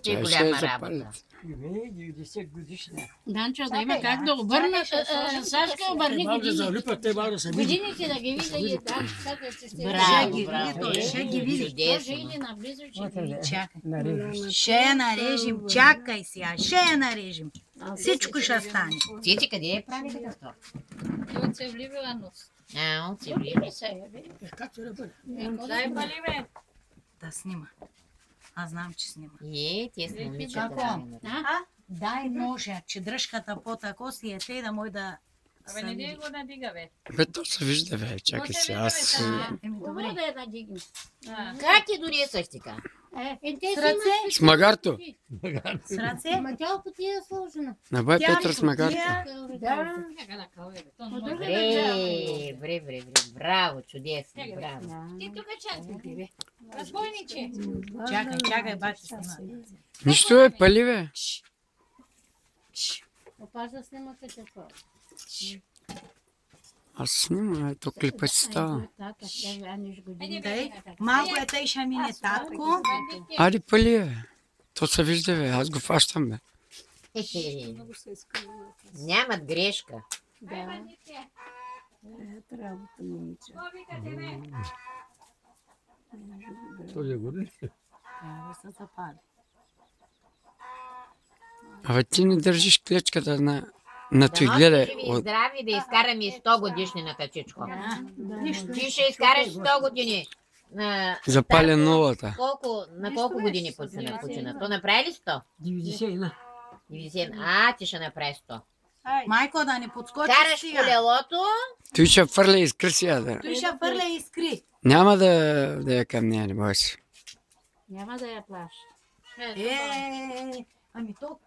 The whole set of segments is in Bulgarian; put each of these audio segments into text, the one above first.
Че голяма работа. 90 годишна. Данчо, да има как да обърна. Сашка, обърни годините да ги видя и да. Браво, браво. Ще ги види. Чудесно. Иди наблизо, че ги види. Чакай. Ще я нарежем. Чакай сега. Ще я нарежем. Всичко ще стане. Ти къде я прави такъв торт? От се вливила нос. От се влива. Дай паливе. Да снима. Аз знам, че снима. Тие с момичета. Како? Дай ножа, че дръжката по-тако си е те да мой да... Абе, не ди го надига, бе. Бе, то се вижда, бе. Чакай се, аз... Добре да я надигне. Как ти донесах така? С ръце? С магарто. С ръце? Ма тя опити е сложена. На бай Петър с магарто. Да. Бре. Браво, чудесно, браво. Ти тук чакай, бе. Разбойниче. Чакай, бачи снима. Нищо е, пали, бе. Опаза снимате какво. Аз снимам, ето клипът си става. Дай, малко е тъй ще мине татко. Ари, пали, бе. То се вижда, бе. Аз го фащам, бе. Нямат грешка. Той е годин. Да се запали. Абе, ти не държиш клечката на той, гледай. Живи и здрави да изкараме 100 годишнината, чичко. Ти ще изкараш 100 години. Запаля нулата. На колко години почина? То направи ли 100? 91. 90. Ти ще направи 100. Майко, да не подскочиш Караш сега. колелото. Той ще фърля искри сега, да. Той ще фърля искри. Няма да я към нея, не бой се. Няма да я плаща. Ами то...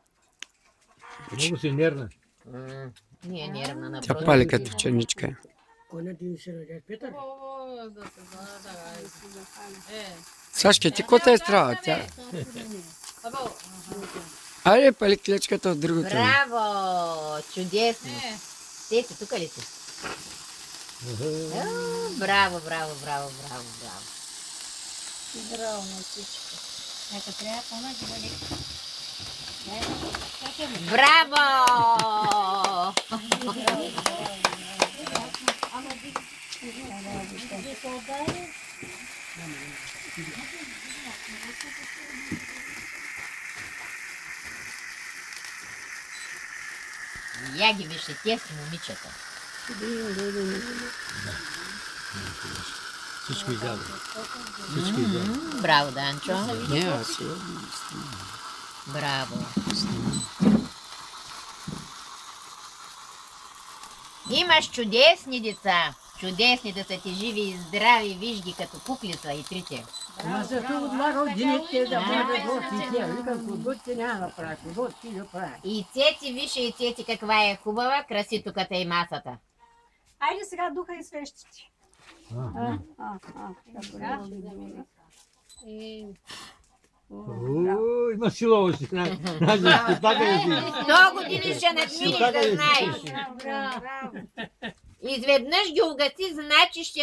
Много си нервна. Не е нервна на Тя пали като черничка. Коня ти се ради Петър? Сашка, ти кота е страва? Тя... Айде, пали клечката от другото. Браво! Чудесно! Тете, тук ли си? Браво! Здраво на всичко. Нека трябва помага да Браво! Я ги вижте, те си момичета. Всичко изяде. Браво, Данчо. Не, аз си... Браво. Имаш чудесни деца. Чудесни да са ти живи и здрави, виж ги като кукли са и трите. Ама за това отлагал денете да бъде гости тя. Викам, кодотите няма да прави, кодотите да прави. И Цеци, виж и Цеци каква е хубава, краси туката и масата. Айде сега духа и свещите. Има силово си. 100 години ще надминеш, да знаеш. Изведнъж ги угаси, значи ще